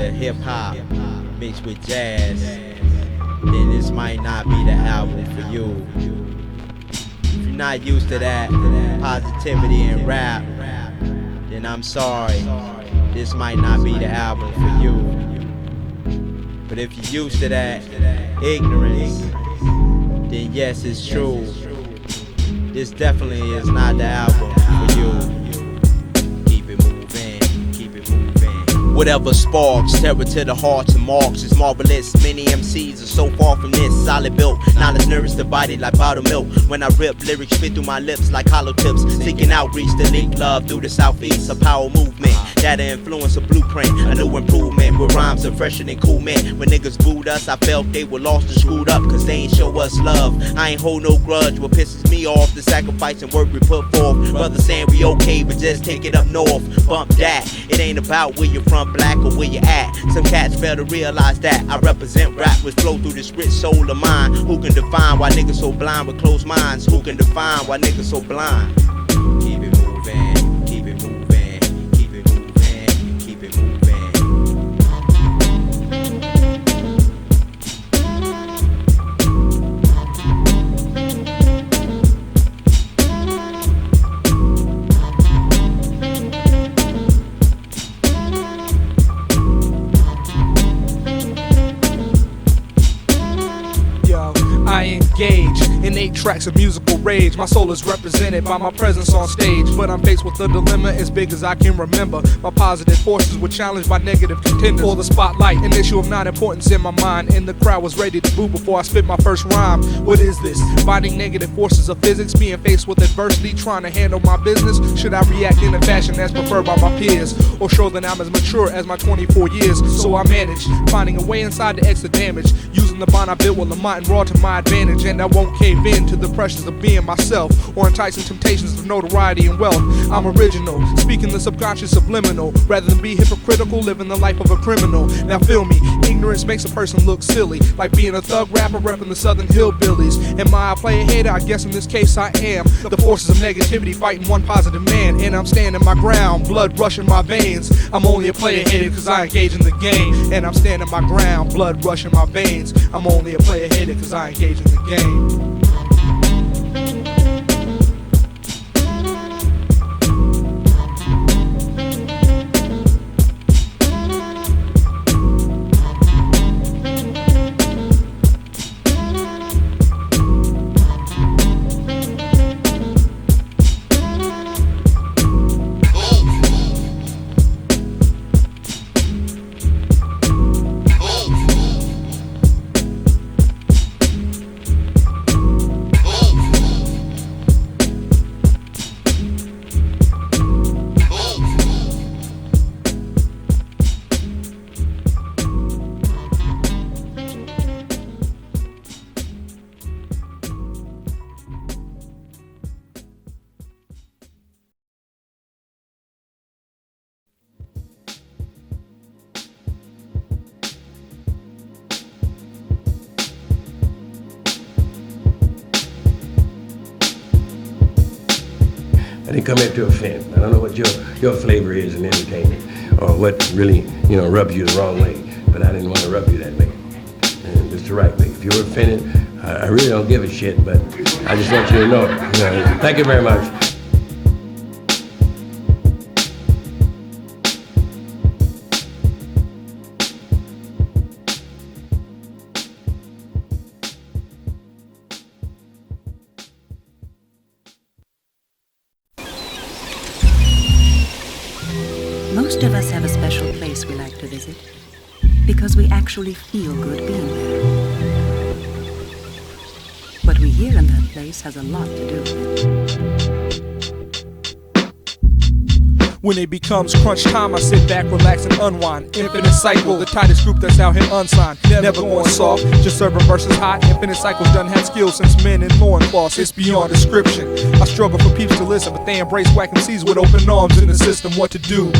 to hip hop mixed with jazz, then this might not be the album for you. If you're not used to that positivity in rap, then I'm sorry, this might not be the album for you. But if you're used to that ignorance, then yes, it's true, this definitely is not the album for you. Whatever sparks, terror to the hearts and marks is marvelous. Many MCs are so far from this. Solid built, knowledge nourished the body like bottled milk. When I rip, lyrics spit through my lips like hollow tips. Seeking outreach to link love through the southeast. A power movement, that'll influence a blueprint. A new improvement with rhymes are fresher than cool men. When niggas booed us, I felt they were lost and screwed up, cause they ain't show us love. I ain't hold no grudge. What pisses me off, the sacrifice and work we put forth. Brothers saying we okay, but just take it up north. Bump that, it ain't about where you're from, black or where you at. Some cats fail to realize that I represent rap which flow through this rich soul of mine. Who can define why niggas so blind with closed minds? Who can define why niggas so blind? Keep it moving, keep it moving, keep it moving, keep it moving. I engage in 8 tracks of musical rage. My soul is represented by my presence on stage, but I'm faced with a dilemma as big as I can remember. My positive forces were challenged by negative contenders. For the spotlight, an issue of non-importance in my mind, and the crowd was ready to boo before I spit my first rhyme. What is this? Fighting negative forces of physics, being faced with adversity, trying to handle my business. Should I react in a fashion that's preferred by my peers, or show that I'm as mature as my 24 years? So I managed, finding a way inside to extra damage, using the bond I built with Lamont and Raw to my advantage, and I won't cave in to the pressures of being myself or enticing temptations of notoriety and wealth. I'm original, speaking the subconscious subliminal, rather than be hypocritical, living the life of a criminal. Now feel me, ignorance makes a person look silly, like being a thug rapper repping the southern hillbillies. Am I a player hater? I guess in this case I am. The forces of negativity fighting one positive man, and I'm standing my ground, blood rushing my veins. I'm only a player hater cause I engage in the game, and I'm standing my ground, blood rushing my veins. I'm only a player hater cause I engage in the game. I didn't come here to offend. I don't know what your flavor is in entertainment, or what really, rubs you the wrong way. But I didn't want to rub you that way. And it's the right way. If you're offended, I really don't give a shit, but I just want you to know it. Thank you very much. Most of us have a special place we like to visit because we actually feel good being there. What we hear in that place has a lot to do with it. When it becomes crunch time, I sit back, relax, and unwind. Infinite cycle, the tightest group that's out here unsigned. Never going soft, just serving verses hot. Infinite cycles done had skills since men in loincloths. It's beyond description. I struggle for peeps to listen, but they embrace whack MCs with open arms in the system. What to do?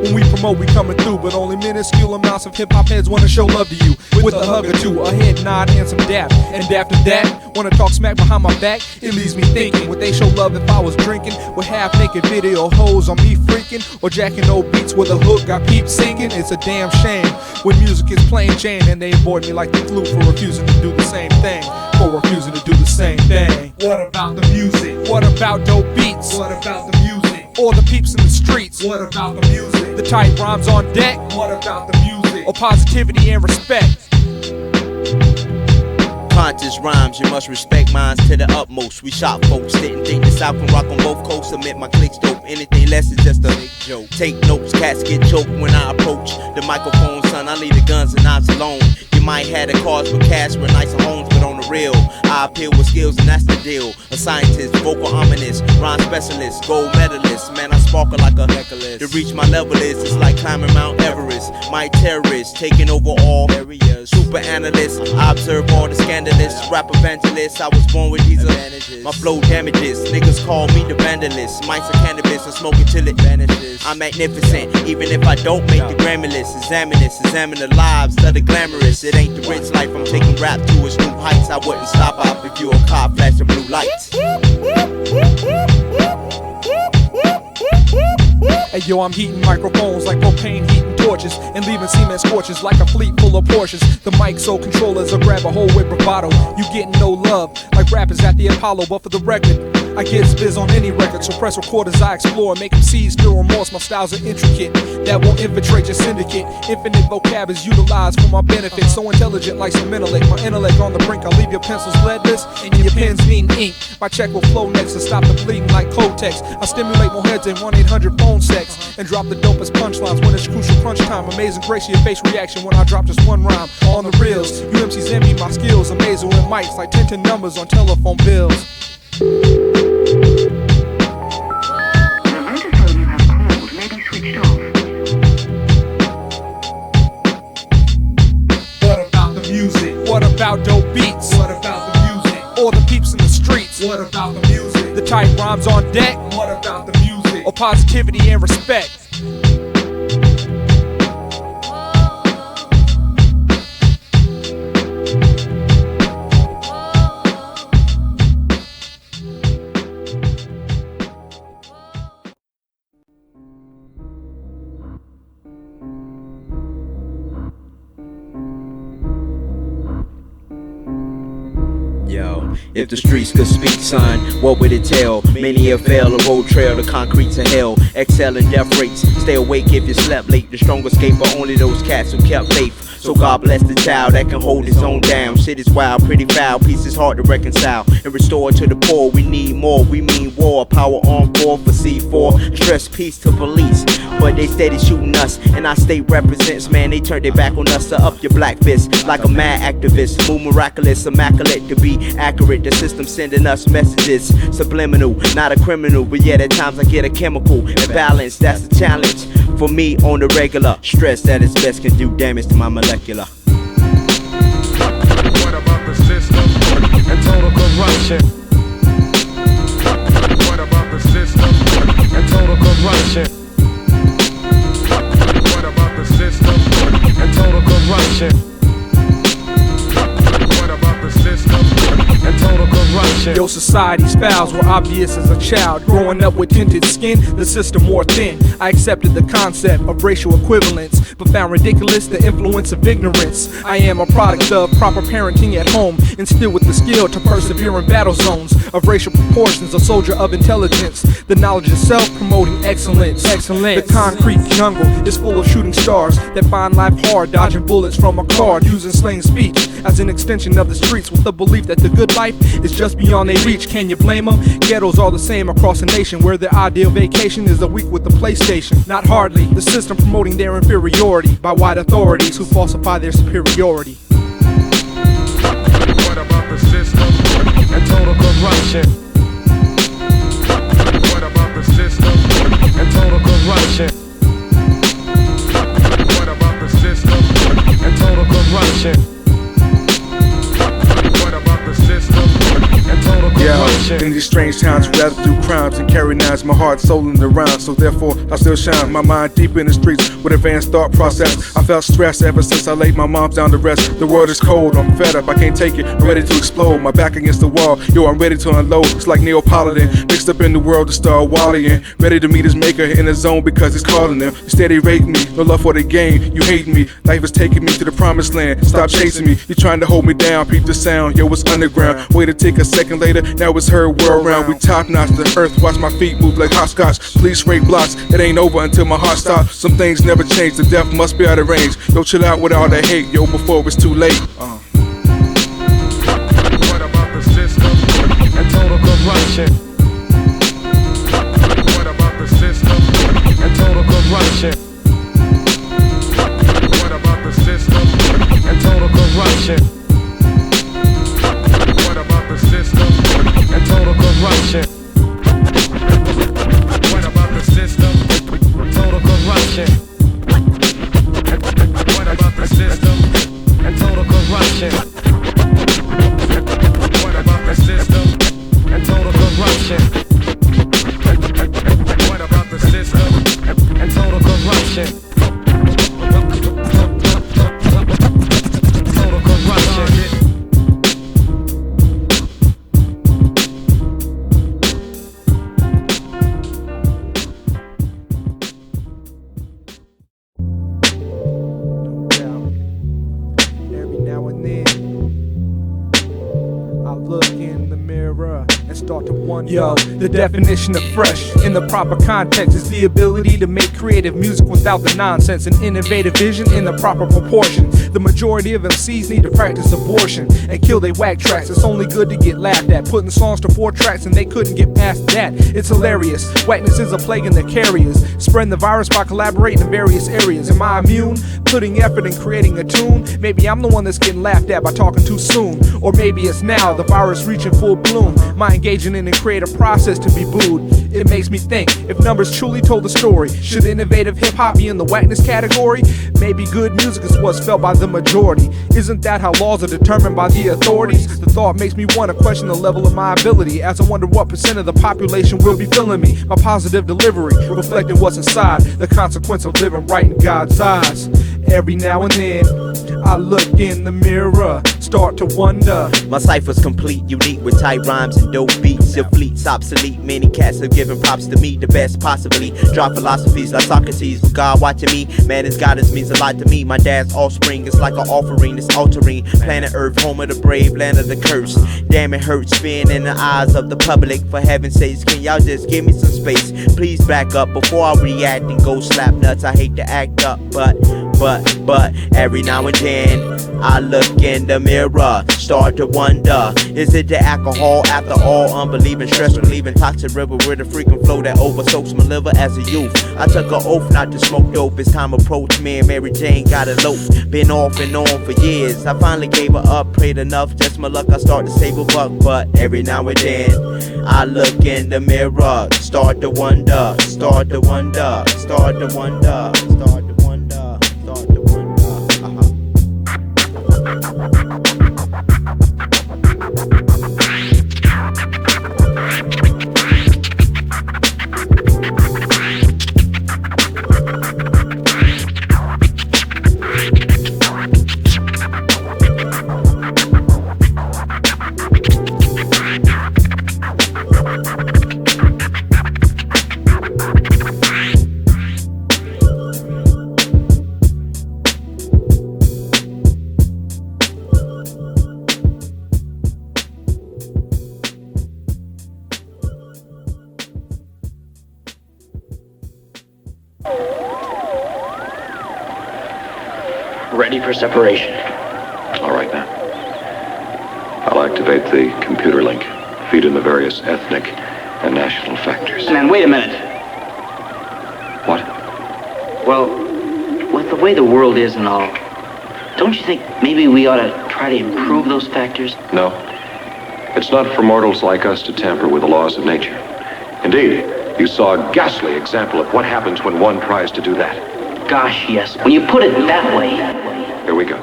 When we promote, we coming through, but only minuscule amounts of hip-hop heads wanna show love to you. With a hug or two, a head nod and some dap. And after that, wanna talk smack behind my back? It leaves me thinking, would they show love if I was drinking? With half-naked video hoes on me freaking? Or jacking old beats with a hook got peeps singing? It's a damn shame when music is plain Jane and they avoid me like the flu for refusing to do the same thing. For refusing to do the same thing. What about the music? What about dope beats? What about the music? Or the peeps in the streets? What about the music? The tight rhymes on deck? What about the music? Or positivity and respect? Conscious rhymes, you must respect minds to the utmost. We shot folks, didn't think the South can rock on both coasts. Admit my clicks dope, anything less is just a big joke. Take notes, cats get choked when I approach the microphone, son. I leave the guns and knives alone. You might have the cars with cash for nicer homes, but on the real, I appeal with skills and that's the deal. A scientist, vocal ominous, rhyme specialist, gold medalist. Man, I sparkle like a hecklist. To reach my level is, it's like climbing Mount Everest. My terrorist, taking over all areas. Super analyst, I observe all the scandalous. Rap evangelist, I was born with these advantages. My flow damages, niggas call me the vandalist. Mice of cannabis, I smoke it till it vanishes. I'm magnificent, even if I don't make the Grammy list. Examine this, examine the lives of the glamorous. It ain't the rich life, I'm taking rap to its new heights. I wouldn't stop up if you a cop flashing blue lights. Hey yo, I'm heating microphones like propane heating torches and leaving cement scorches like a fleet full of Porsches. The mic so controllers will grab a hold with bravado. You getting no love like rappers at the Apollo, but for the record, I get biz on any record. So press record as I explore, make MCs feel remorse. My styles are intricate, that won't infiltrate your syndicate. Infinite vocab is utilized for my benefit. So intelligent like some intellect. My intellect on the brink, I'll leave your pencils leadless and your pens needing ink. My check will flow next to stop the bleeding like Kotex. I stimulate more heads than 1-800 phone sex and drop the dopest punchlines when it's crucial crunch time. Amazing grace, your face reaction when I drop just one rhyme on the reels. You MCs envy my skills, amazing with mics like 10 numbers on telephone bills. The motorphone you have called may be switched off. What about the music? What about dope beats? What about the music? Or the peeps in the streets? What about the music? The tight rhymes on deck? What about the music? Or positivity and respect? Yo, if the streets could speak, son, what would it tell? Many have failed, a road trail, the concrete to hell. Excel in death rates, stay awake if you slept late. The strong escape are only those cats who kept faith. So God bless the child that can hold his own down. Shit is wild, pretty foul, peace is hard to reconcile and restore to the poor. We need more, we mean war. Power on 4 for C4, stress peace to police. But they steady shooting us, and our state represents, man, they turned their back on us. To up your black fist like a mad activist. Move miraculous, immaculate to be accurate. The system sending us messages, subliminal, not a criminal, but yet at times I get a chemical imbalance. That's the challenge for me on the regular. Stress at its best can do damage to my molecular. What about the system and total corruption? What about the system and total corruption? What about the system and total corruption? What about the system and total corruption? Yo, society's fouls were obvious as a child. Growing up with tinted skin, the system more thin. I accepted the concept of racial equivalence, but found ridiculous the influence of ignorance. I am a product of proper parenting at home, instilled with the skill to persevere in battle zones of racial proportions, a soldier of intelligence. The knowledge itself promoting excellence. The concrete jungle is full of shooting stars that find life hard, dodging bullets from a card, using slang speech as an extension of the streets, with the belief that the good life is just beyond their reach. Can you blame them? Ghettos are the same across the nation, where their ideal vacation is a week with the PlayStation. Not hardly, the system promoting their inferiority by white authorities who falsify their superiority. What about the system and total corruption? What about the system and total corruption? What about the system and total corruption? What about the system and total corruption? these strange times, rather do crimes and carry nines. My heart, soul in the rhyme, so therefore I still shine. My mind deep in the streets with advanced thought process. I felt stressed ever since I laid my mom down to rest. The world is cold, I'm fed up, I can't take it. I'm ready to explode, my back against the wall. Yo, I'm ready to unload. It's like Neapolitan, mixed up in the world to start wallying. Ready to meet his maker in the zone because he's calling him. You steady rating me, no love for the game. You hate me, life is taking me to the promised land. Stop chasing me, you trying to hold me down. Peep the sound, yo, it's underground. Wait to take a second later, now it's heard world round. We top notch the earth, watch my feet move like hopscotch. Police spray blocks, it ain't over until my heart stops. Some things never change, the death must be out of range. Yo, chill out with all that hate, yo, before it's too late. What about the system and total corruption? What about the system and total corruption? What about the system and total corruption? What about the system and total corruption? What about the system? Total corruption. What about the system and total corruption? What about the system and total corruption? What about the system and total corruption? Total corruption. Every now and then I look in the mirror and start to wonder. Yo, the definition of fresh in the proper context is the ability to make creative music without the nonsense and innovative vision in the proper proportion. The majority of MCs need to practice abortion and kill they whack tracks. It's only good to get laughed at, putting songs to 4 tracks and they couldn't get past that. It's hilarious. Whackness is a plague in the carriers, spreading the virus by collaborating in various areas. Am I immune? Putting effort in creating a tune? Maybe I'm the one that's getting laughed at by talking too soon. Or maybe it's now, the virus reaching full bloom. My engaging in a creative process to be booed. It makes me think, if numbers truly told the story, should innovative hip-hop be in the whackness category? Maybe good music is what's felt by the majority. Isn't that how laws are determined by the authorities? The thought makes me want to question the level of my ability, as I wonder what percent of the population will be feeling me. My positive delivery, reflecting what's inside, the consequence of living right in God's eyes. Every now and then, I look in the mirror, start to wonder. My cipher's complete, unique with tight rhymes and dope beats. Your fleet's obsolete, many cats have given props to me, the best possibly. Drop philosophies like Socrates, with God watching me. Man, his guidance means a lot to me. My dad's offspring is like an offering that's altering. Planet Earth, home of the brave, land of the cursed. Damn, it hurts being in the eyes of the public. For heaven's sakes, can y'all just give me some space? Please back up before I react and go slap nuts. I hate to act up, but every now and then I look in the mirror, start to wonder, is it the alcohol after all? Unbelieving, stress relieving, toxic river with a freaking flow that oversoaks my liver as a youth. I took an oath not to smoke dope as time approached. Me and Mary Jane got eloped, been off and on for years. I finally gave her up, prayed enough, just my luck I start to save a buck. But every now and then I look in the mirror, start to wonder, start to wonder, start to wonder, start to wonder, start to wonder. Ready for separation. All right, now. I'll activate the computer link, feed in the various ethnic and national factors. Man, wait a minute. What? Well, with the way the world is and all, don't you think maybe we ought to try to improve those factors? No. It's not for mortals like us to tamper with the laws of nature. Indeed, you saw a ghastly example of what happens when one tries to do that. Gosh, yes. When you put it that way. Here we go.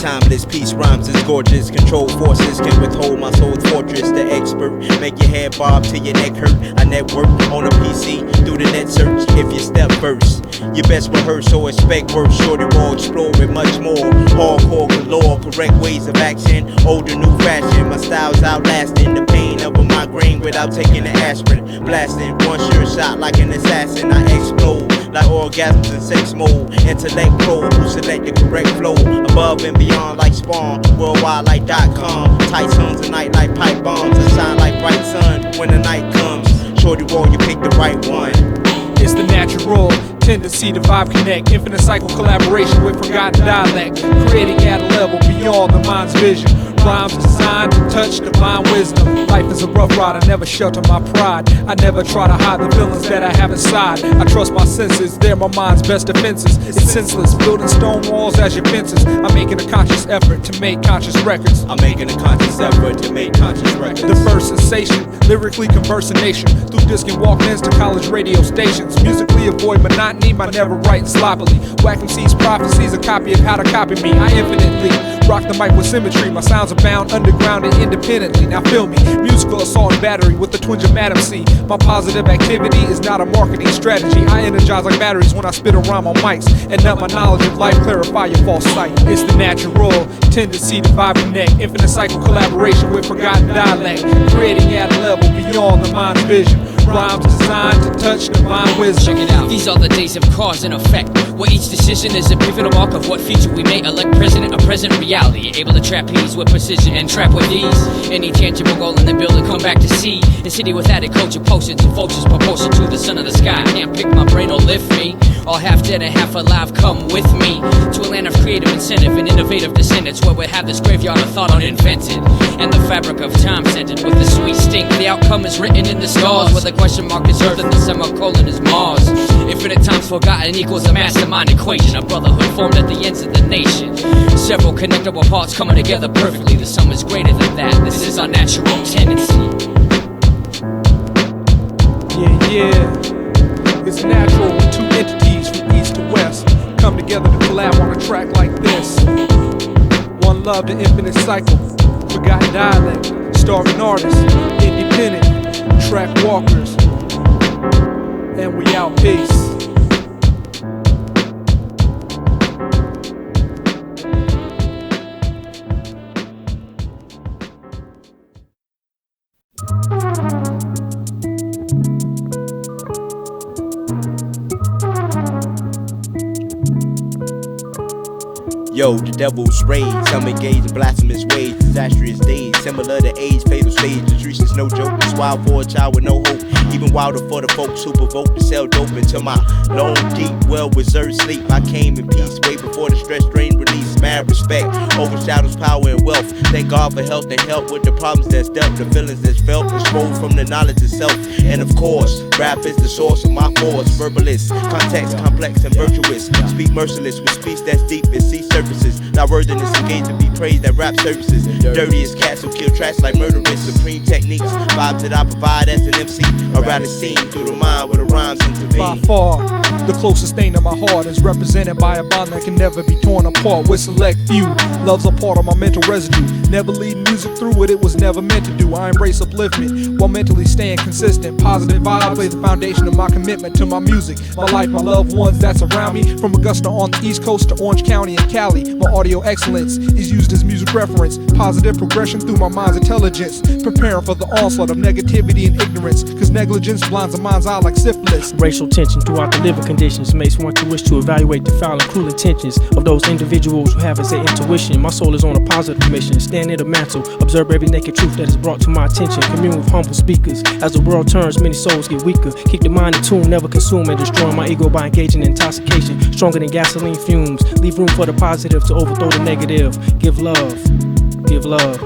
timeless. Peace rhymes is gorgeous. Control forces can withhold my soul's fortress. The expert make your head bob till your neck hurt. I network on a PC through the net search. If you step first, you best rehearse or expect work. Shorty Raw, exploring much more. Hardcore galore, correct ways of action. Older, new fashion. My style's outlasting the pain of a migraine without taking the aspirin. Blasting one sure shot like an assassin. I explode like orgasms in sex mode. Intellect pro who select the correct flow. Above and beyond like Spawn. Worldwide like .com. Tight songs tonight like pipe bombs. I shine like bright sun when the night comes. Shorty Raw, you pick the right one. It's the natural tendency to vibe connect. Infinite cycle collaboration with forgotten dialect. Creating at a level beyond the mind's vision. Rhymes designed to touch divine wisdom. Life is a rough ride, I never shelter my pride. I never try to hide the feelings that I have inside. I trust my senses, they're my mind's best defenses. It's senseless, building stone walls as your fences. I'm making a conscious effort to make conscious records. I'm making a conscious effort to make conscious records. The first sensation, lyrically conversation. Through disc and walk-ins to college radio stations. Musically avoid monotony, my never writing sloppily. Whack MC's prophecies, a copy of how to copy me. I infinitely rock the mic with symmetry. My sounds are bound underground and independently. Now feel me, musical assault and battery with the twinge of Madam C. My positive activity is not a marketing strategy. I energize like batteries when I spit a rhyme on mics. And let my knowledge of life clarify your false sight. It's the natural tendency to vibe connect. Infinite cycle collaboration with forgotten dialect. Creating at a level beyond the mind's vision. Rhymes designed to touch divine wisdom. Check it out. These are the days of cause and effect, where each decision is a pivotal mark of what future we may elect. President or present reality, able to trapeze with precision and trap with ease. Any tangible goal in the building, come back to see. A city with added culture, potions and vultures, proportion to the sun of the sky. Can't pick my brain or lift me. All half dead and half alive, come with me to a land of creative incentive and innovative descendants, where we have this graveyard of thought uninvented, and the fabric of time scented with the sweet stink. The outcome is written in the stars, where the question mark is Earth and the semicolon is Mars. Infinite times forgotten equals a mastermind equation, a brotherhood formed at the ends of the nation. Several connectable parts coming together perfectly. The sum is greater than that. This is our natural tendency. Yeah. It's natural when two entities from east to west come together to collab on a track like this. One love, the infinite cycle, forgotten dialect, starving artists, independent, Trackwalkers, and we out, peace. Yo, the devil's rage, some engage in blasphemous ways, disastrous days, similar to age, fatal stage. The streets is no joke, it's wild for a child with no hope. Even wilder for the folks who provoke to sell dope into my long, deep, well-reserved sleep. I came in peace way before the stress drain release. Mad respect overshadows power and wealth. Thank God for health and help with the problems that's dealt, the feelings that's felt, exposed from the knowledge itself. And of course, rap is the source of my force. Verbalist, context complex and virtuous. Speak merciless with speech that's deep and see surfaces. Thy worthiness engaged to be praised at rap services. Dirtiest cats who kill tracks like murderers. Supreme techniques, vibes that I provide as an MC. Around the scene through the mind where the rhymes intervene. By far, the closest thing to my heart is represented by a bond that can never be torn apart. With select few, love's a part of my mental residue. Never lead music through what it was never meant to do. I embrace upliftment while mentally staying consistent. Positive vibes lay the foundation of my commitment to my music, my life, my loved ones that surround me. From Augusta on the East Coast to Orange County and Cali, my audio excellence is used as music reference. Positive progression through my mind's intelligence, preparing for the onslaught of negativity and ignorance, cause negligence blinds a mind's eye like syphilis. Racial tension throughout the living conditions makes one to wish to evaluate the foul and cruel intentions of those individuals who have as their intuition. My soul is on a positive mission, stand in the mantle, observe every naked truth that is brought to my attention, commune with humble speakers. As the world turns, many souls get weaker. Keep the mind in tune, never consume and destroy my ego by engaging in intoxication, stronger than gasoline fumes. Leave room for the positive to overthrow the negative. Give love, give love.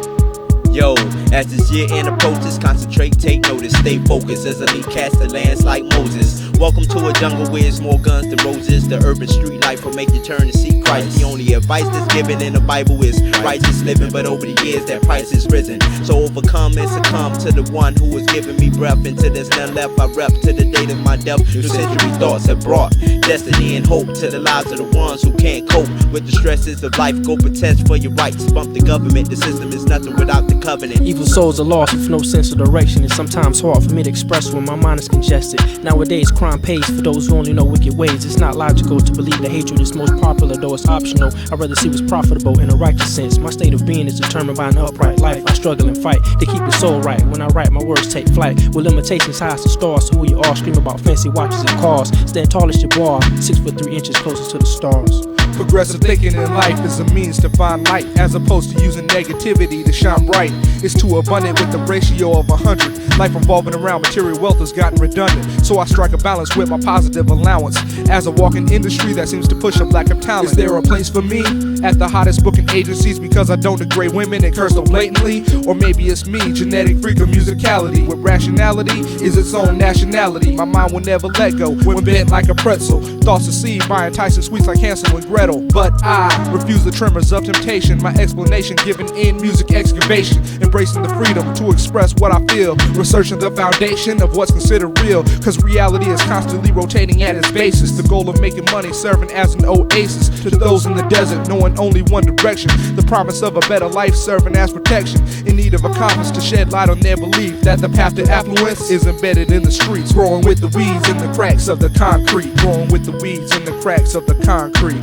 Yo, as this year end approaches, concentrate, take notice, stay focused as a lead cast that lands like Moses. Welcome to a jungle where it's more guns than roses. The urban street life will make you turn to seek Christ. The only advice that's given in the Bible is righteous living, but over the years that price is risen. So overcome and succumb to the one who has given me breath. Until there's none left, I rep to the date of my death. New century thoughts have brought destiny and hope to the lives of the ones who can't cope with the stresses of life. Go protest for your rights. Bump the government. The system is nothing without the covenant. Evil souls are lost with no sense of direction. It's sometimes hard for me to express when my mind is congested. Nowadays, crime pays for those who only know wicked ways. It's not logical to believe that hatred is most popular, though it's optional. I'd rather see what's profitable in a righteous sense. My state of being is determined by an upright life. I struggle and fight to keep the soul right. When I write, my words take flight. With limitations high as the stars, so who you are, scream about fancy watches and cars. Stand tall as your bar, 6 foot 3 inches closer to the stars. Progressive thinking in life is a means to find light, as opposed to using negativity to shine bright. It's too abundant with the ratio of 100. Life revolving around material wealth has gotten redundant, so I strike a balance with my positive allowance. As a walking industry that seems to push a lack of talent, is there a place for me at the hottest booking agencies because I don't degrade women and curse them blatantly? Or maybe it's me, genetic freak of musicality, with rationality is its own nationality. My mind will never let go when bent like a pretzel. Thoughts deceived by enticing sweets like Hansel and Gretel. But I refuse the tremors of temptation. My explanation given in music excavation, embracing the freedom to express what I feel, researching the foundation of what's considered real, cause reality is constantly rotating at its basis. The goal of making money serving as an oasis to those in the desert knowing only one direction. The promise of a better life serving as protection, in need of a compass to shed light on their belief that the path to affluence is embedded in the streets. Growing with the weeds in the cracks of the concrete. Growing with the weeds in the cracks of the concrete.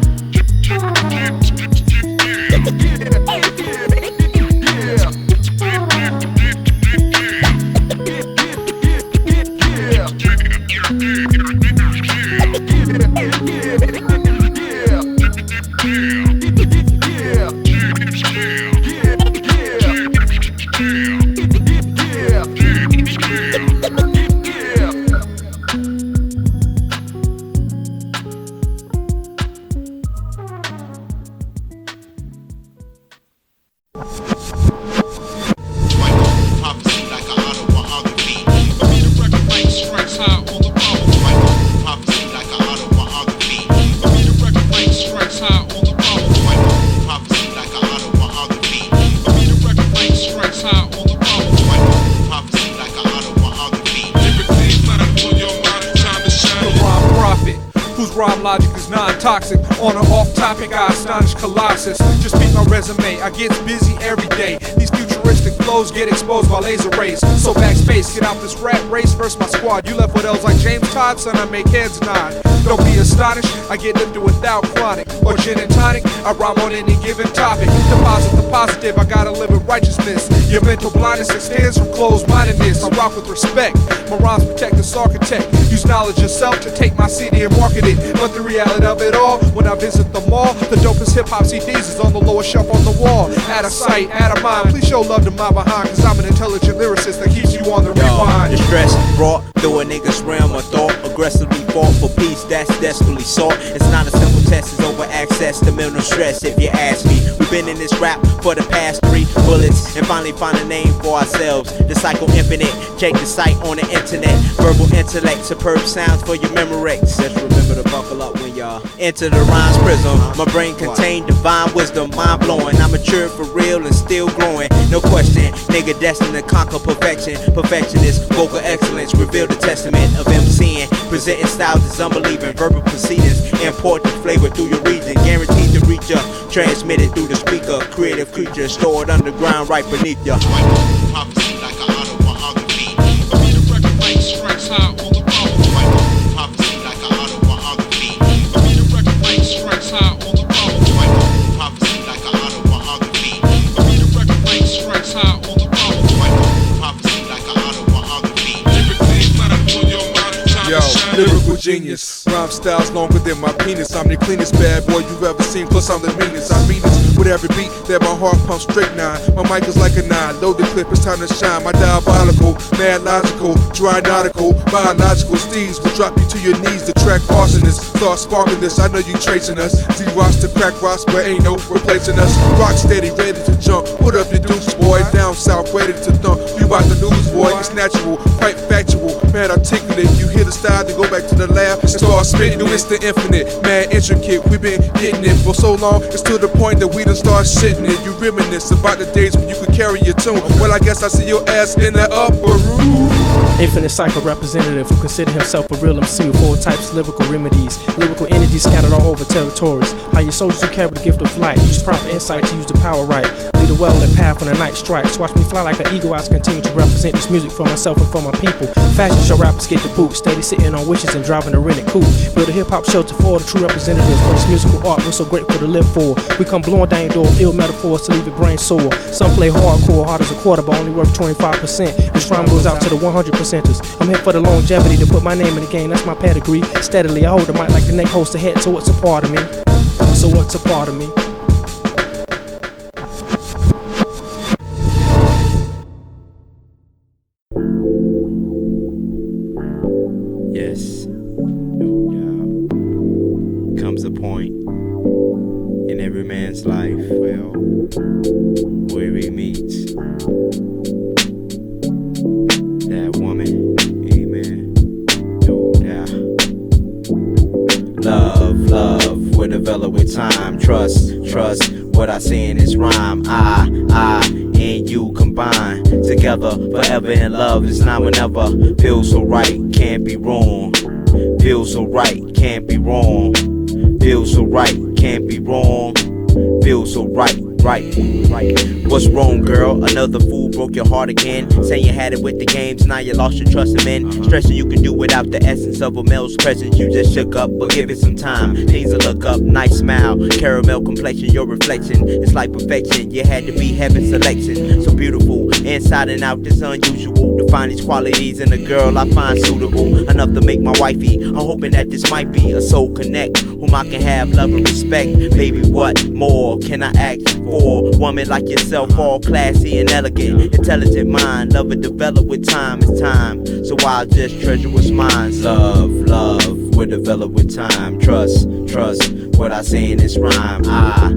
Rhyme logic is non-toxic. On or off topic, I astonish Colossus. Just beat my resume, I get busy every day. These futuristic flows get exposed by laser rays. So backspace, get out this rat race versus my squad. You left with L's like James Todd, son, I make heads nod. Don't be astonished, I get lifted without chronic or gin and tonic. I rhyme on any given topic. Deposit the positive, I gotta live with righteousness. Your mental blindness extends from closed-mindedness. I rock with respect, my rhymes protect this architect. Use knowledge yourself to take my CD and market it. But the reality of it all, when I visit the mall, the dopest hip-hop CDs is on the lower shelf on the wall. Out of sight, out of mind, please show love to my behind, cause I'm an intelligent lyricist that keeps you on the rewind. The stress brought through a nigga's realm of thought, aggressively fought for peace that's desperately sought. It's not a simple test, it's over access to mental stress if you ask me. We've been in this rap for the past 3 bullets and finally find a name for ourselves. The cycle infinite, check the site on the internet. Verbal intellect, superb sounds for your Memorex. Just remember to buckle up when y'all enter the rhymes prism. My brain contained divine wisdom, mind blowing. I'm mature for real and still growing. No question, nigga destined to conquer perfection. Perfectionist, vocal excellence, reveal the testament of MCing. Presenting styles is unbelieving. Verbal proceedings, import the flavor through your region. Guaranteed to reach ya, transmitted through the speaker. Creative creature stored underground right beneath ya. genius. Rhyme style's longer than my penis. I'm the cleanest bad boy you've ever seen, plus I'm the meanest. I mean this with every beat that my heart pumps straight 9. My mic is like a 9, load the clip, it's time to shine. My diabolical, mad logical, dry nautical, biological steeds will drop you to your knees. The track arsonist, start sparking this, I know you tracing us. Z-Rocks to crack rocks, but ain't no replacing us. Rock steady, ready to jump, put up your deuce, boy. Down south, ready to thump, you about to lose, boy. It's natural, quite factual, mad articulate. You hear the style, then go back to the lab and start spitting. It's the infinite, mad intricate. We've been getting it for so long, it's to the point that we done start shitting it. You reminisce about the days when you could carry your tune. Well, I guess I see your ass in the upper room. Infinite cycle representative who consider himself a real MC with 4 types of lyrical remedies, lyrical energies scattered all over territories. How your soldiers who carry the gift of flight use proper insight to use the power right. Lead a well-lit path when the night strikes. Watch me fly like an eagle. I continue to represent this music for myself and for my people. Fashion show rappers get the boot, steady sitting on wishes and driving a rented coupe. Build a hip-hop shelter for all the true representatives for this musical art we're so grateful to live for. We come blowing down your door, ill metaphors to leave your brain sore. Some play hardcore, hard as a quarter, but only worth 25%. This rhyme goes out to the 100%ers. I'm here for the longevity to put my name in the game, that's my pedigree. Steadily I hold the mic like the neck holds the head, so what's a part of me? So what's a part of me? Yes, no doubt. Comes a point in every man's life, well, where he meets that woman, amen, no doubt. Love, will develop with time. Trust, what I say in this rhyme. I and you combine together forever in love. It's now whenever. Feels so right, can't be wrong. Feels so right, can't be wrong. Feels so right, can't be wrong. Feels so right. What's wrong, girl? Another fool broke your heart again. Saying you had it with the games, now you lost your trust in men. Stressing you can do without the essence of a male's presence. You just shook up, but give it some time. Things will look up, nice smile, caramel complexion, your reflection. It's like perfection, you had to be heaven's selection. So beautiful, inside and out, it's unusual to find these qualities in a girl I find suitable enough to make my wifey. I'm hoping that this might be a soul connect, whom I can have love and respect. Baby, what more can I ask for? Woman like yourself, all classy and elegant, intelligent mind, love and develop with time. It's time, so I'll just treasure what's mine. Love will develop with time. Trust, what I say in this rhyme. I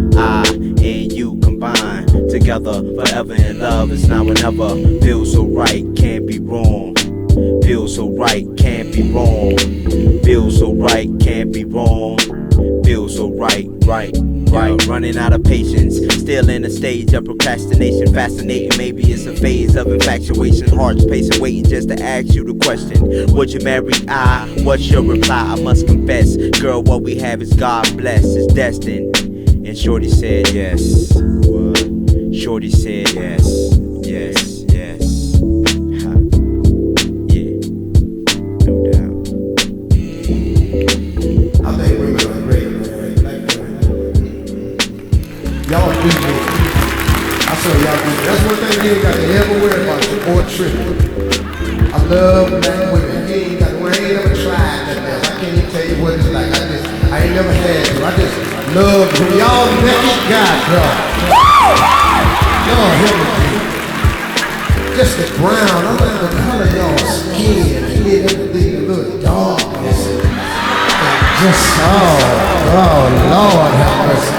and you combine together forever in love. It's now or never. Feels so right, can't be wrong. Feels so right, can't be wrong. Feels so right, can't be wrong. Feels so right. Running out of patience, still in a stage of procrastination. Fascinating, maybe it's a phase of infatuation. Hearts pacing, waiting just to ask you the question. Would you marry I? What's your reply? I must confess, girl, what we have is God blessed, it's destined. And Shorty said yes. What? Shorty said yes. Ha. Yeah, no doubt. I think women are great. Y'all do me. I saw y'all do me. That's one thing you ain't got to ever worry about or tripping. I love black women. You ain't got to worry. I ain't never tried that mess. I can't even tell you what it's like. I ain't never had to. I just love you. Y'all naked guys, y'all. Y'all help me. Just the brown. I like the color of y'all skin. Everything a little darkness. And just, oh Lord have mercy.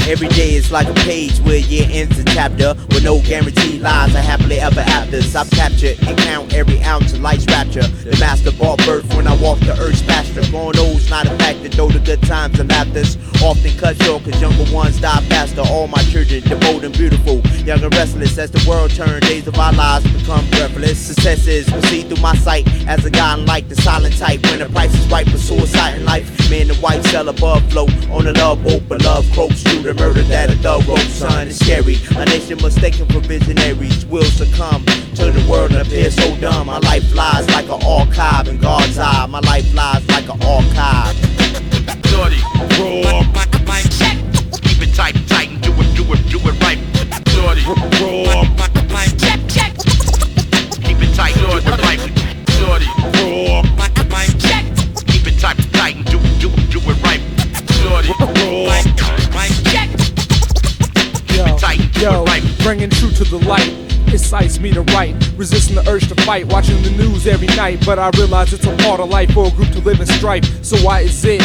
Every day is like a page where year ends a chapter with no guaranteed lies or happily ever afters. I've captured and count every ounce of life's rapture. The master brought birth when I walked the earth's pasture. Growing old's not a factor, though the good times and laughters often cut short, cause younger ones die faster. All my children, devout and beautiful, young and restless. As the world turns, days of our lives become breathless. Successes proceed through my sight as a guy like the silent type. When the price is right for suicide in life, man and wife sell above float on a love boat, but love croaks through the murder that a dog wrote. Son, it's scary. A nation mistaken for visionaries will succumb to the world and appear so dumb. My life lies like an archive in God's eye. My life lies like an archive. Shorty, roll up, mic check. Keep it tight, tight, and do it right. Shorty, roll up, mic check, check. Keep it tight, do it right. Shorty, roll up, mic check. Keep it tight, tight, and do it right. Shorty, roll up, mic check. Keep it tight, and do it right. Bringing truth to the light. Excites me to write, resisting the urge to fight, watching the news every night. But I realize it's a part of life for a group to live in strife. So why is it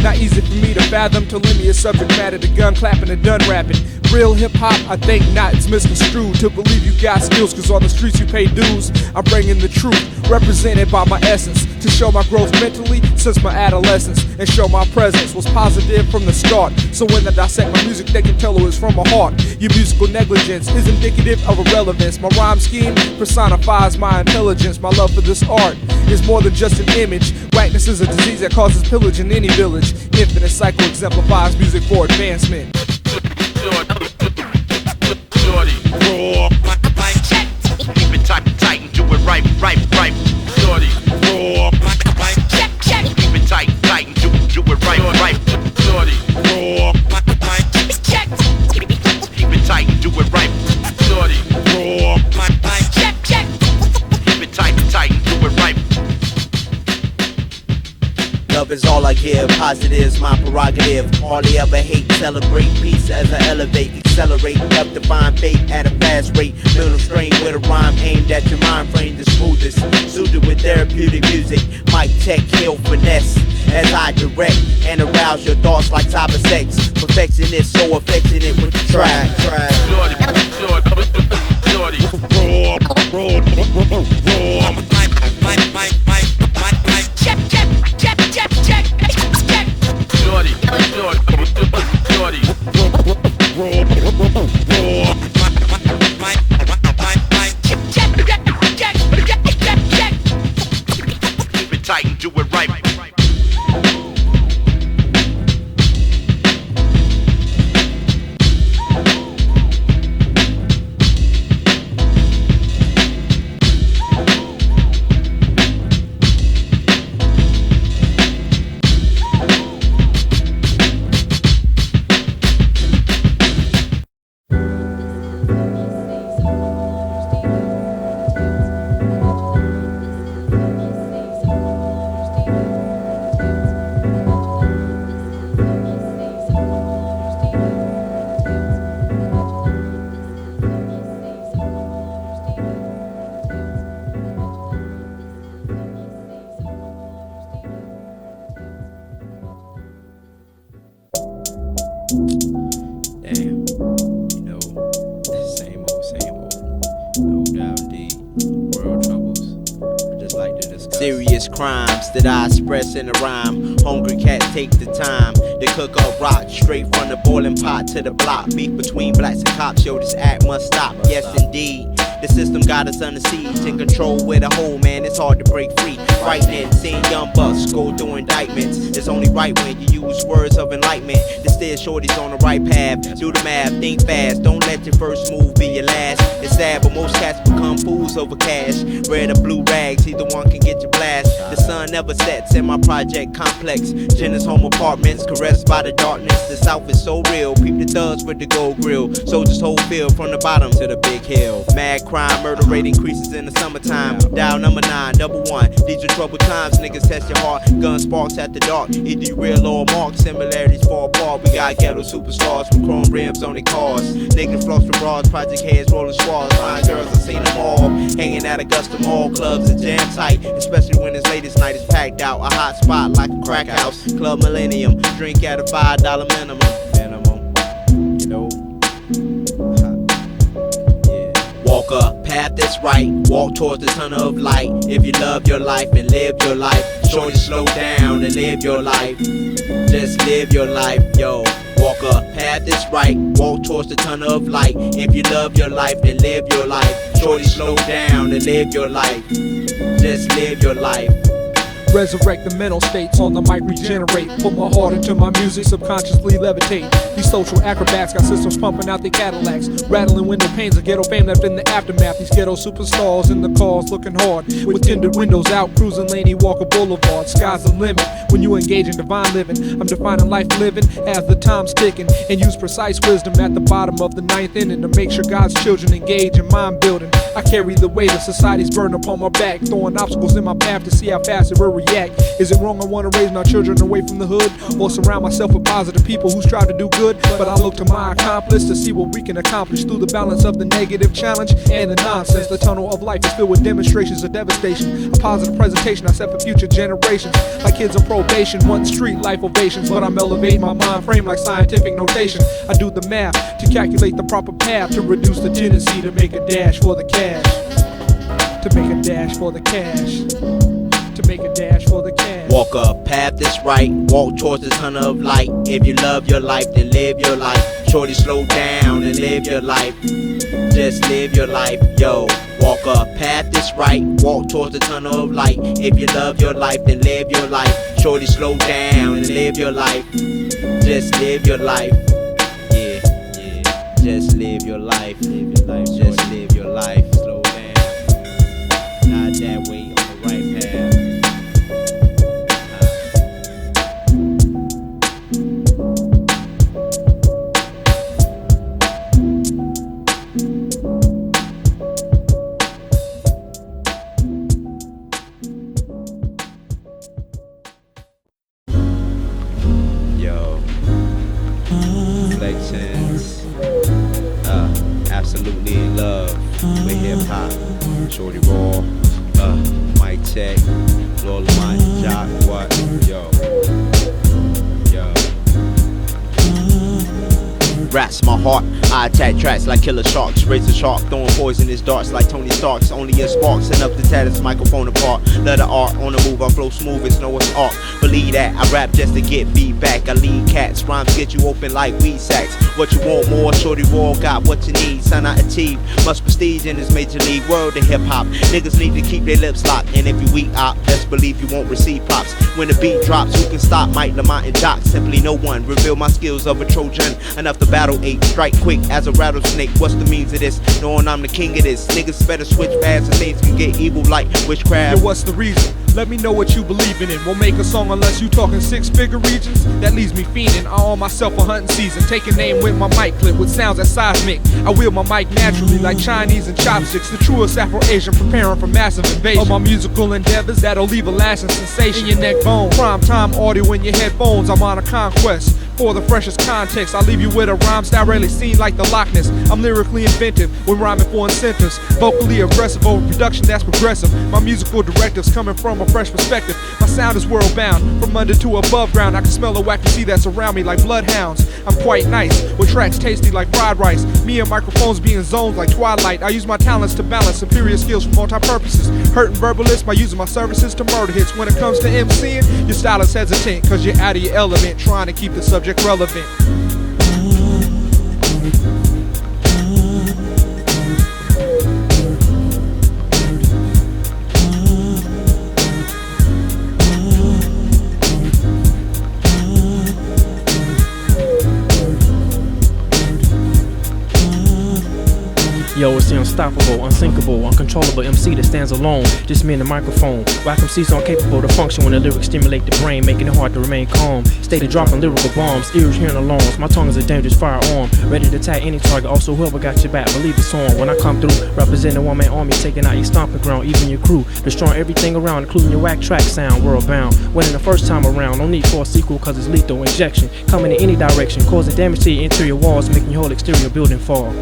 not easy for me to fathom, to lend me a subject matter, the gun clapping and done rapping? Real hip-hop, I think not, it's misconstrued to believe you got skills, cause on the streets you pay dues. I'm bringing the truth, represented by my essence, to show my growth mentally since my adolescence, and show my presence was positive from the start. So when I dissect my music, they can tell it was from my heart. Your musical negligence is indicative of irrelevance. My rhyme scheme personifies my intelligence. My love for this art is more than just an image. Whiteness is a disease that causes pillage in any village. Infinite cycle exemplifies music for advancement. Shorty, roll up, mic check. Keep it tight, tight, and do it right. Shorty, roll up, mic check. Keep it tight, tight, and do it right. Shorty, roll up, mic check. Keep it tight, and do it right. Shorty, roll up, mic check. Keep it tight, tight, and do it right. Love is all I give, positive's my prerogative. Hardly ever hate, celebrate peace as I elevate, accelerate, help define fate at a fast rate. Middle strain with a rhyme aimed at your mind frame, the smoothest, suited with therapeutic music. Mic tech, kill finesse as I direct and arouse your thoughts like cyber sex. Perfectionist, so affectionate with the track. Shorty, roll up, mic check. Shorty, roll up, mic check. Keep it tight and do it right. Serious crimes that I express in a rhyme. Hungry cats take the time to cook up rock straight from the boiling pot to the block. Beef between blacks and cops, yo, this act must stop. Yes, indeed. The system got us under siege and control with a hole, man, it's hard to break free. Frightening, seeing young bucks go through indictments. It's only right when you use words of enlightenment to steer shorties on the right path. Do the math, think fast, don't let your first move be your last. It's sad, but most cats become fools over cash. Red or blue rags, either one can get your blast. The sun never sets in my project complex. Jenna's home apartments, caressed by the darkness. The South is so real, peep the thugs with the gold grill. Soldiers whole field from the bottom to the big hill. Mad crime, murder rate increases in the summertime. Dial number 911. These are troubled times, niggas test your heart. Gun sparks at the dark, either you real or mark. Similarities fall apart. We got ghetto superstars with chrome rims on their cars. Niggas floss from broads, project heads rolling squads. Fine girls, I seen them all. Hanging at Augusta Mall, clubs are jam tight. Especially when it's latest night is packed out. A hot spot like a crack house. Club Millennium, drink at a $5 minimum. Walk a path that's right, walk towards the tunnel of light. If you love your life and live your life, shorty slow down and live your life. Just live your life, yo. Walk a path that's right, walk towards the tunnel of light. If you love your life, then live your life. Shorty slow down and live your life. Just live your life. Resurrect the mental states on the mic, regenerate. Put my heart into my music, subconsciously levitate. These social acrobats got systems pumping out their Cadillacs, rattling window panes of ghetto fame left in the aftermath. These ghetto superstars in the cars looking hard, with tinted windows out, cruising Laney Walker Boulevard. Sky's the limit when you engage in divine living. I'm defining life living as the time's ticking, and use precise wisdom at the bottom of the ninth inning to make sure God's children engage in mind building. I carry the weight of society's burden upon my back, throwing obstacles in my path to see how fast it will react. Is it wrong I want to raise my children away from the hood, or surround myself with positive people who strive to do good? But I look to my accomplice to see what we can accomplish through the balance of the negative challenge and the nonsense. The tunnel of life is filled with demonstrations of devastation, a positive presentation I set for future generations. Like kids on probation, want street life ovations, but I'm elevating my mind frame like scientific notation. I do the math to calculate the proper path to reduce the tendency to make a dash for the cash. To make a dash for the cash. To make a dash for the cash. Walk a path that's right, walk towards the tunnel of light. If you love your life, then live your life. Shorty slow down and live your life. Just live your life, yo. Walk a path that's right, walk towards the tunnel of light. If you love your life, then live your life. Shorty slow down and live your life. Just live your life. Yeah, yeah. Just live your life. Live your life. Just live your life. Slow down. Not that way on the right path. Absolutely in love with hip hop. Shorty Raw, Mck2, Lord Lamont, Jock, what? Yo. Rats my heart, I attack tracks like killer sharks. Razor sharp, throwing poisonous darts like Tony Stark's. Only in sparks, enough to tear this microphone apart. Let the art on the move, I flow smooth, it's Noah's Ark. Believe that, I rap just to get feedback. I lead cats, rhymes get you open like weed sacks. What you want more, Shorty Raw got what you need. Son, I achieve much prestige in this major league world of hip hop. Niggas need to keep their lips locked, and if you weak op, best believe you won't receive props. When the beat drops, who can stop Mike, Lamont, and Jock? Simply no one. Reveal my skills of a Trojan, enough to battle 8. Strike quick as a rattlesnake. What's the means of this? Knowing I'm the king of this. Niggas better switch fast and things can get evil like witchcraft. Yo, what's the reason? Let me know what you believing in. Won't make a song unless you talking 6-figure regions. That leaves me fiending. I owe myself a hunting season. Taking name with my mic clip with sounds that seismic. I wield my mic naturally like Chinese and chopsticks. The truest Afro-Asian preparing for massive invasion of my musical endeavors that'll leave a lasting sensation in your neck bone. Prime time audio in your headphones. I'm on a conquest. For the freshest context, I leave you with a rhyme style rarely seen like the Loch Ness. I'm lyrically inventive when rhyming for incentives. Vocally aggressive over production that's progressive. My musical directives coming from a fresh perspective. My sound is world bound, from under to above ground. I can smell the wacky that's around me like bloodhounds. I'm quite nice, with tracks tasty like fried rice. Me and microphones being zones like twilight. I use my talents to balance superior skills for multi-purposes. Hurting verbalists by using my services to murder hits. When it comes to MCing, your style is hesitant, cause you're out of your element, trying to keep the subject relevant. Yo, it's the unstoppable, unsinkable, uncontrollable MC that stands alone. Just me and the microphone. Whack MCs aren't capable to function when the lyrics stimulate the brain, making it hard to remain calm. Stay to dropping lyrical bombs, ears hearing alarms. My tongue is a dangerous firearm, ready to attack any target. Also, whoever got your back, believe it's on. When I come through, representing one-man army, taking out your stomping ground, even your crew, destroying everything around, including your whack track sound, world bound. Winning the first time around, no need for a sequel, cause it's lethal injection. Coming in any direction, causing damage to your interior walls, making your whole exterior building fall.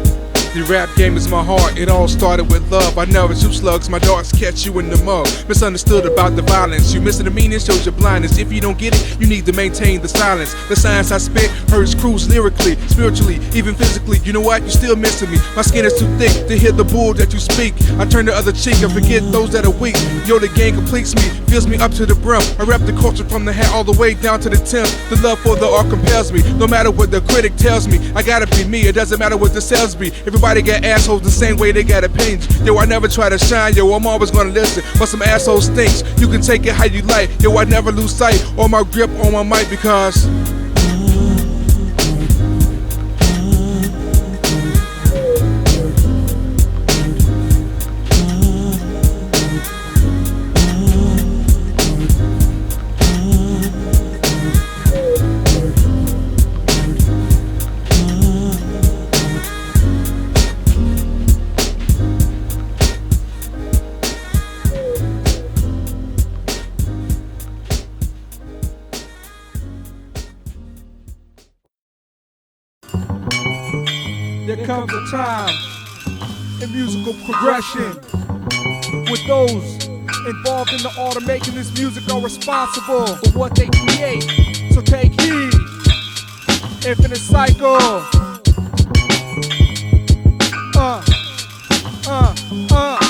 The rap game is my heart, it all started with love. I never shoot slugs, my darts catch you in the mud. Misunderstood about the violence, you missing the meaning shows your blindness. If you don't get it, you need to maintain the silence. The science I spit hurts crews lyrically, spiritually, even physically. You know what, you still missing me. My skin is too thick to hear the bull that you speak. I turn the other cheek and forget those that are weak. Yo, the gang completes me, fills me up to the brim. I rap the culture from the hat all the way down to the Tim. The love for the art compels me, no matter what the critic tells me. I gotta be me, it doesn't matter what the sales be. Everybody got assholes the same way they got opinions. Yo, I never try to shine, yo, I'm always gonna listen. But some asshole stinks, you can take it how you like. Yo, I never lose sight or my grip on my mic because there comes a time in musical progression with those involved in the art of making this music are responsible for what they create. So take heed, infinite cycle.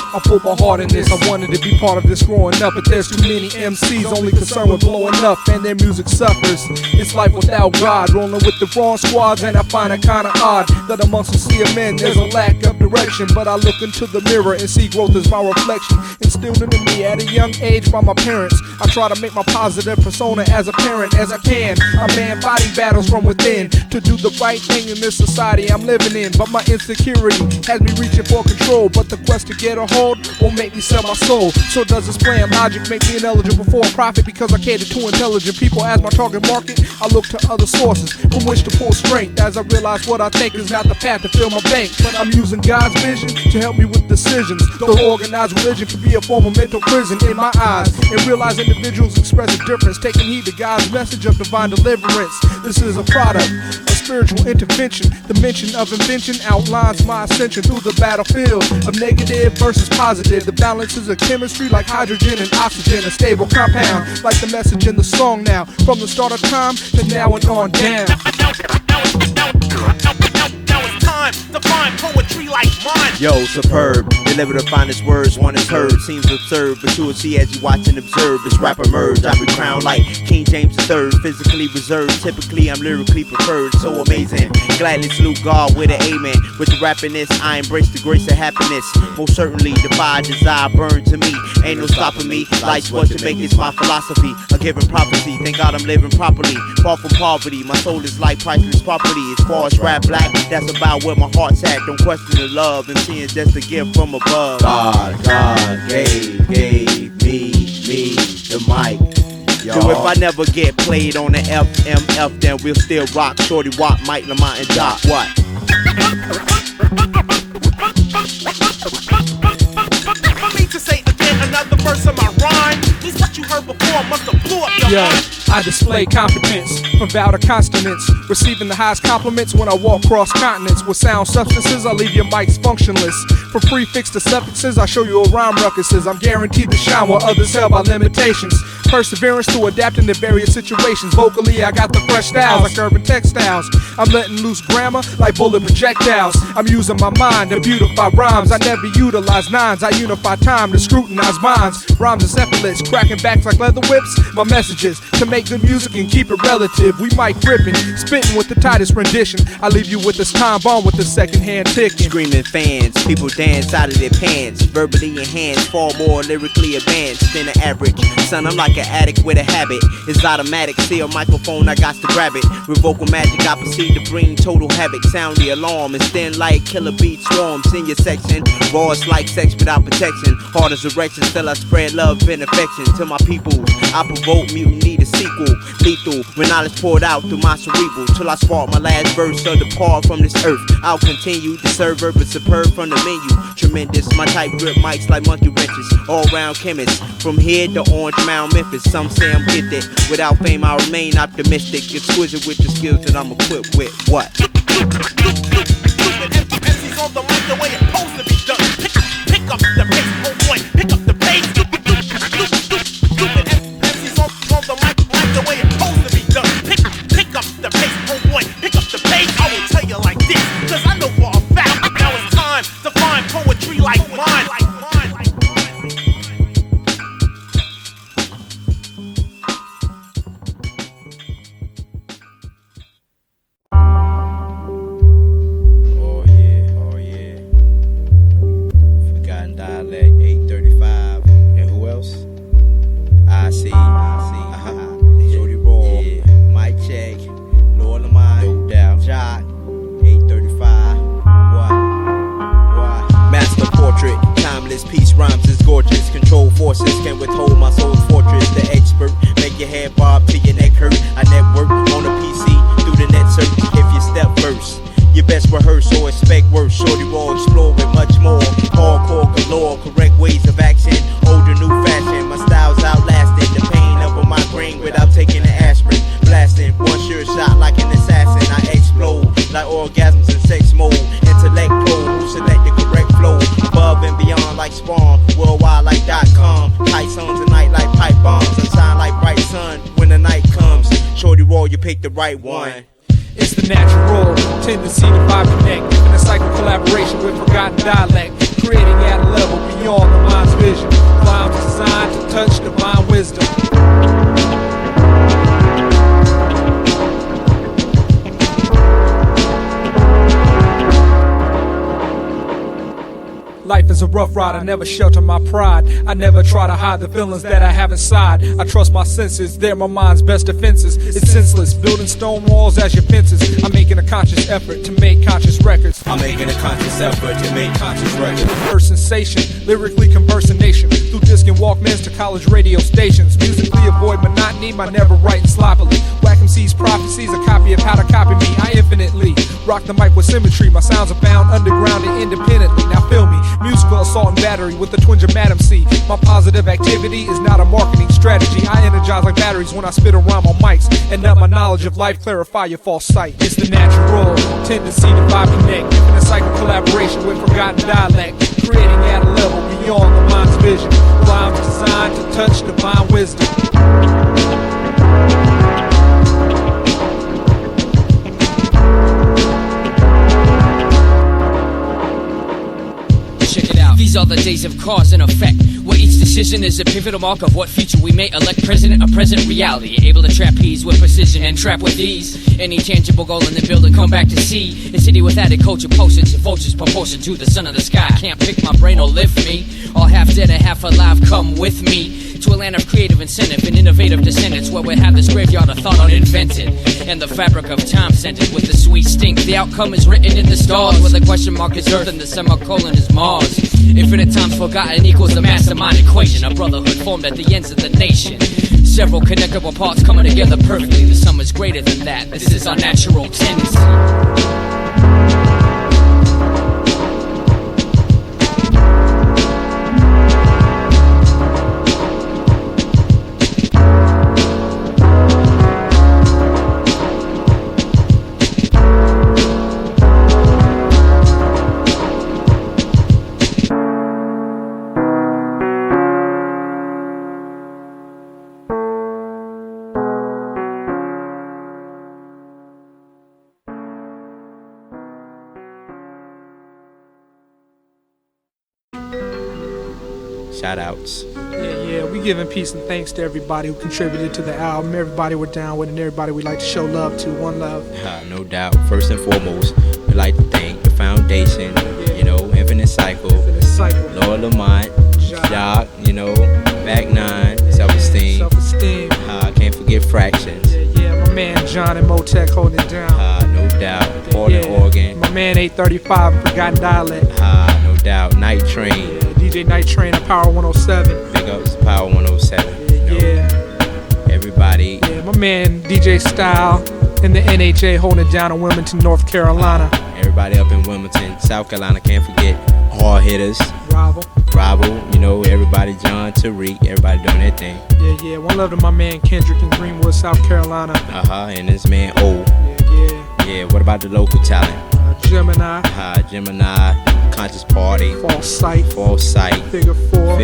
I put my heart in this, I wanted to be part of this growing up, but there's too many MCs only concerned with blowing up, and their music suffers. It's life without God, rolling with the wrong squads, and I find it kinda odd that amongst the sea of men there's a lack of direction. But I look into the mirror and see growth as my reflection, instilled into me at a young age by my parents. I try to make my positive persona as apparent as I can. A man fighting battles from within to do the right thing in this society I'm living in, but my insecurity has me reaching for control. But the quest to get a hold won't make me sell my soul. So does this plan logic make me ineligible for a profit? Because I cater to intelligent people as my target market, I look to other sources from which to pull strength, as I realize what I think is not the path to fill my bank. But I'm using God's vision to help me with decisions. Though organized religion can be a form of mental prison in my eyes, and realize individuals express a difference, taking heed to God's message of divine deliverance. This is a product of spiritual intervention. The mention of invention outlines my ascension through the battlefield of negative versus positive. The balance is a chemistry like hydrogen and oxygen, a stable compound like the message in the song now. From the start of time to now and on down. To find poetry like mine. Yo, superb, deliver the finest words, one is heard. Seems absurd, but you will see as you watch and observe. This rap emerge, I be crowned like King James III. Physically reserved, typically I'm lyrically preferred. So amazing, gladly salute God with an amen. With the rappiness, I embrace the grace of happiness. Most certainly, the fire desire burn to me. Ain't no stopping me, life's what to make, it's my philosophy. A given prophecy, thank God I'm living properly. Far from poverty, my soul is like priceless property. As far as rap black, that's about where my heart's at. Don't question the love, and seeing just a gift from above. God gave me the mic. So if I never get played on the FMF, then we'll still rock. Shorty Rock, Mike, Lamont, and Jock. What? For me to say again another verse of my rhyme, is what you heard before must have blew up your mind. I display competence from vow to consonants, receiving the highest compliments when I walk cross continents. With sound substances, I leave your mics functionless. From prefix to suffixes, I show you a rhyme ruckuses. I'm guaranteed to shine while others held by limitations. Perseverance to adapting to various situations. Vocally, I got the fresh styles like urban textiles. I'm letting loose grammar like bullet projectiles. I'm using my mind to beautify rhymes. I never utilize nines, I unify time to scrutinize minds. Rhymes are effortless, cracking backs like leather whips. My messages to make good music and keep it relative. We mic ripping, spitting with the tightest rendition. I leave you with this time bomb with the second hand ticking. Screaming fans, people dance out of their pants. Verbally enhanced, far more lyrically advanced than the average. Son, I'm like an addict with a habit. It's automatic, see a microphone, I got to grab it. With vocal magic, I proceed to bring total havoc. Sound the alarm, it's thin like killer beat swarms in your section. Raw, it's like sex without protection. Hard as erection, still I spread love and affection to my people. I provoke mutiny, the sequel. Lethal, when knowledge poured out through my cerebral. Till I spark my last verse or depart from this earth. I'll continue to serve urban superb from the menu. Tremendous, my type grip mics like monkey wrenches. All round chemists, from here to Orange Mound, Memphis. Some say I'm gifted. Without fame, I remain optimistic. Exquisite with the skills that I'm equipped with. What? MC's on the mic the way it's supposed to be done. Pick up the pace, oh boy, pick up the pace. Stupid MC's on the mic the way it's supposed to be done. Pick up the pace, oh boy, pick up the pace. I will tell you like this, cause I know for a fact. Now it's time to find poetry like mine. Shorty Raw, Mck2 check, Lord of mine, no doubt. Jock, 835, what? Master portrait, timeless piece, rhymes is gorgeous. Control forces can withhold my soul's fortress. The expert, make your head bob till your neck hurt. I network on a PC through the net search. If you step first, you best rehearse or expect worse. Shorty Raw, explore with much more. Hardcore galore, correct ways of action. Older new fashion, my style's outlasting. The pain of a migraine without taking an aspirin. Blasting, one sure shot like an assassin. I explode like orgasms in sex mode. Intellect pro, who select the correct flow. Above and beyond like Spawn, worldwide like .com. Tight songs at night like pipe bombs. I shine like bright sun when the night comes. Shorty Raw, you pick the right one. It's the natural tendency to vibe connect, in a cycle collaboration with forgotten dialect, creating at a level beyond the mind's vision. Rhymes designed to touch divine wisdom. Life is a rough ride, I never shelter my pride. I never try to hide the feelings that I have inside. I trust my senses, they're my mind's best defenses. It's senseless, building stone walls as your fences. I'm making a conscious effort to make conscious records. I'm making a conscious effort to make conscious records. First sensation, lyrically conversation. Through disc and Walkmans to college radio stations. Musically avoid monotony, my never writing sloppily. Whack MC's prophecies, a copy of how to copy me. I infinitely rock the mic with symmetry. My sounds are bound underground and independently. Now feel me. Musical assault and battery with the twinge of Madam C. My positive activity is not a marketing strategy. I energize like batteries when I spit a rhyme on mics. And let my knowledge of life clarify your false sight. It's the natural tendency to vibe connect, in a cycle collaboration with forgotten dialect, creating at a level beyond the mind's vision. Rhymes designed to touch divine wisdom. These are the days of cause and effect, where each decision is a pivotal mark of what future we may elect. President, a present reality, able to trapeze with precision and trap with ease. Any tangible goal in the building, come back to see. A city with added culture, potions and vultures, proportion to the sun of the sky. Can't pick my brain or lift me. All half dead and half alive, come with me to a land of creative incentive and innovative descendants, where we have this graveyard of thought uninvented, and the fabric of time scented with the sweet stink. The outcome is written in the stars, where the question mark is Earth and the semicolon is Mars. Infinite times forgotten equals the mastermind equation, a brotherhood formed at the ends of the nation. Several connectable parts coming together perfectly. The sum is greater than that. This is our natural tendency. Shout outs. Yeah, we giving peace and thanks to everybody who contributed to the album, everybody we're down with, and everybody we like to show love to. One love. No doubt. First and foremost, we like to thank the foundation, you know, Infinite Cycle, Lord Lamont, Jock, you know, Back 9, Self-Esteem. Can't forget Fractions. Yeah, my man John and Motec holding it down. No doubt. Portland, Oregon. My man 835, Forgotten Dialect. No doubt. Night Train. DJ Night Train at Power 107. Big ups to Power 107. Everybody. Yeah, my man DJ Style in the NHA holding it down in Wilmington, North Carolina. Everybody up in Wilmington, South Carolina. Can't forget Hard Hitters. Rival, you know, everybody, John, Tariq, everybody doing their thing. Yeah. One love to my man Kendrick in Greenwood, South Carolina. And this man O. Yeah. What about the local talent? Gemini, Gemini, Conscious Party, False Sight, Figure 4,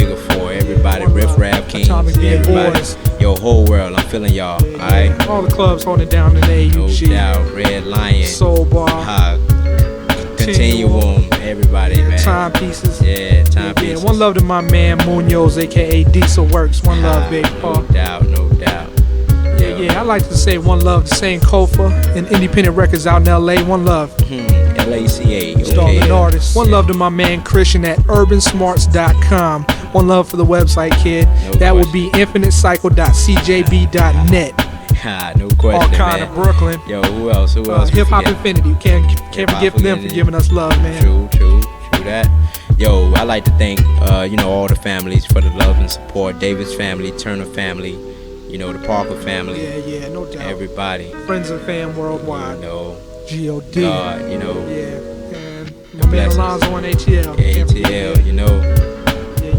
everybody, Riff Raff Kings, everybody, yo, whole world, I'm feeling y'all, alright? All the clubs holding down in AUG. No doubt, Red Lion, Soul Bar, Continuum, everybody, man. Timepieces. Yeah, Timepieces. One love to my man Munoz, aka Diesel Works. One love, Big Paul. No doubt. Yeah, I like to say one love to Sankofa and independent records out in LA. One love. LACA. Stalling artists. One love to my man Christian at urbansmarts.com. One love for the website, kid. That would be infinitecycle.cjb.net. No question, all kind man. of Brooklyn. Yo, who else? Hip Hop Infinity. Can't forget them for giving us love, man. True that. Yo, I like to thank all the families for the love and support. David's family, Turner family, the Parker family. Yeah, no doubt. Everybody. Friends and fam worldwide. G.O.D. God, Yeah, and my man Alonzo on ATL. ATL,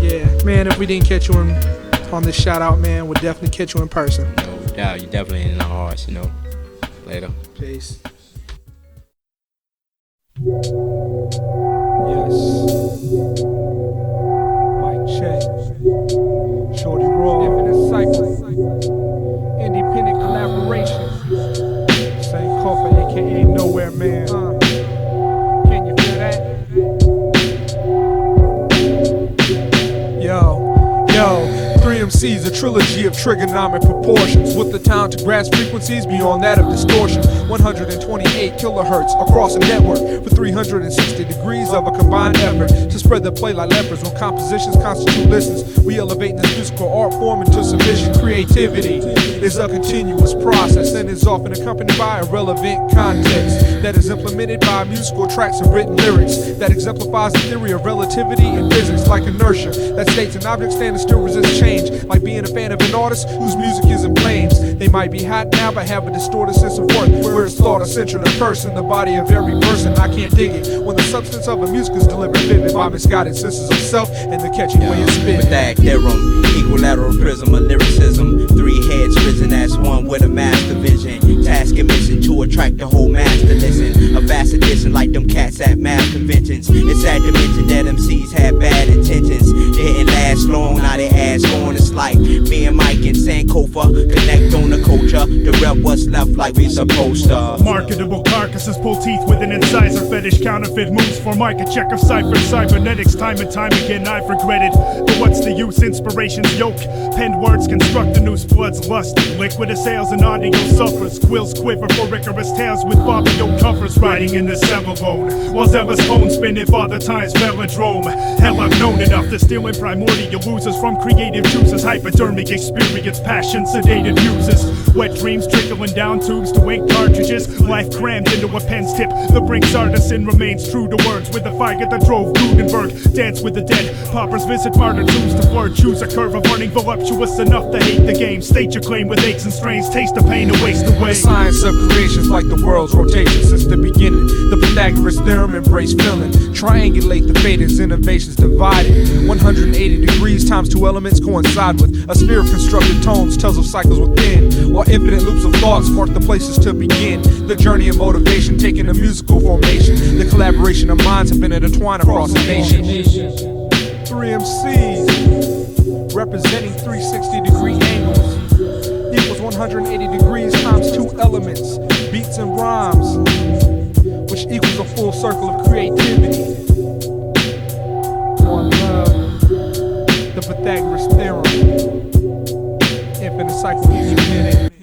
Yeah. Man, if we didn't catch you on this shout out, man, we'll definitely catch you in person. No doubt, you definitely in our hearts, Later. Peace. Yes. Mic check. Shorty Raw. Infinite Cycle. Independent collaboration. Sankofa, aka Nowhere Man. Can you feel that? Yo. 3MC's a trilogy of trigonomic proportions with the talent to grasp frequencies beyond that of distortion. 128 kilohertz across a network for 360 degrees of a combined effort to spread the play like lepers when compositions constitute listens. We elevate this musical art form into submission. Creativity is a continuous process and is often accompanied by a relevant context that is implemented by musical tracks and written lyrics that exemplifies the theory of relativity in physics like inertia that states an object standing still resists change, like being a fan of an artist whose music is in flames. They might be hot now but have a distorted sense of worth where it's thought essential to person, the body of every person. I can't dig it when the substance of a music is delivered vivid by misguided senses of self and the catchy way it's spit. Pythagoras theorem, equilateral prism of lyricism, three heads risen as one with a master vision, task and mission to attract the whole mass to listen, a vast addition like them cats at math conventions. It's sad to mention that MCs had bad intentions, they didn't last long, now they ass on. It's like me and Mike and Sankofa connect on the culture, the rep what's left like we supposed to. Marketable carcasses pull teeth with an incisor fetish, counterfeit moves for Mike, a check of cipher cybernetics. Time and time again I've regretted, but what's the use? Inspiration's yoke, penned words construct the noose, floods lust, liquid assails and audio suffers, quills quiver for Icarus tales with Fabio covers, riding in the Cevalone while Zealous phones spin it father times velodrome. Hell, I've known enough to steal in primordial losers from creative juices, hypodermic experience, passion sedated muses, wet dreams trickling down tubes to ink cartridges, life crammed into a pen's tip. The Brinks artisan remains true to words with the fire that drove Gutenberg, dance with the dead, paupers visit martyr tombs to flirt, choose a curve of learning voluptuous enough to hate the game, state your claim with aches and strains, taste the pain and waste away. The science of creation's like the world's rotation since the beginning. The Pythagoras theorem embrace feeling, triangulate the fate as innovations divided. 180 degrees times two elements coincide with a sphere of constructed tones, tells of cycles within, while infinite loops of thoughts mark the places to begin. The journey of motivation taking a musical formation, the collaboration of minds have been intertwined across the nation. 3MCs representing 360 degree angles equals 180 degrees times two elements, beats and rhymes, which equals a full circle of creativity. One love, the Pythagoras theorem, infinite cycle, easy minute.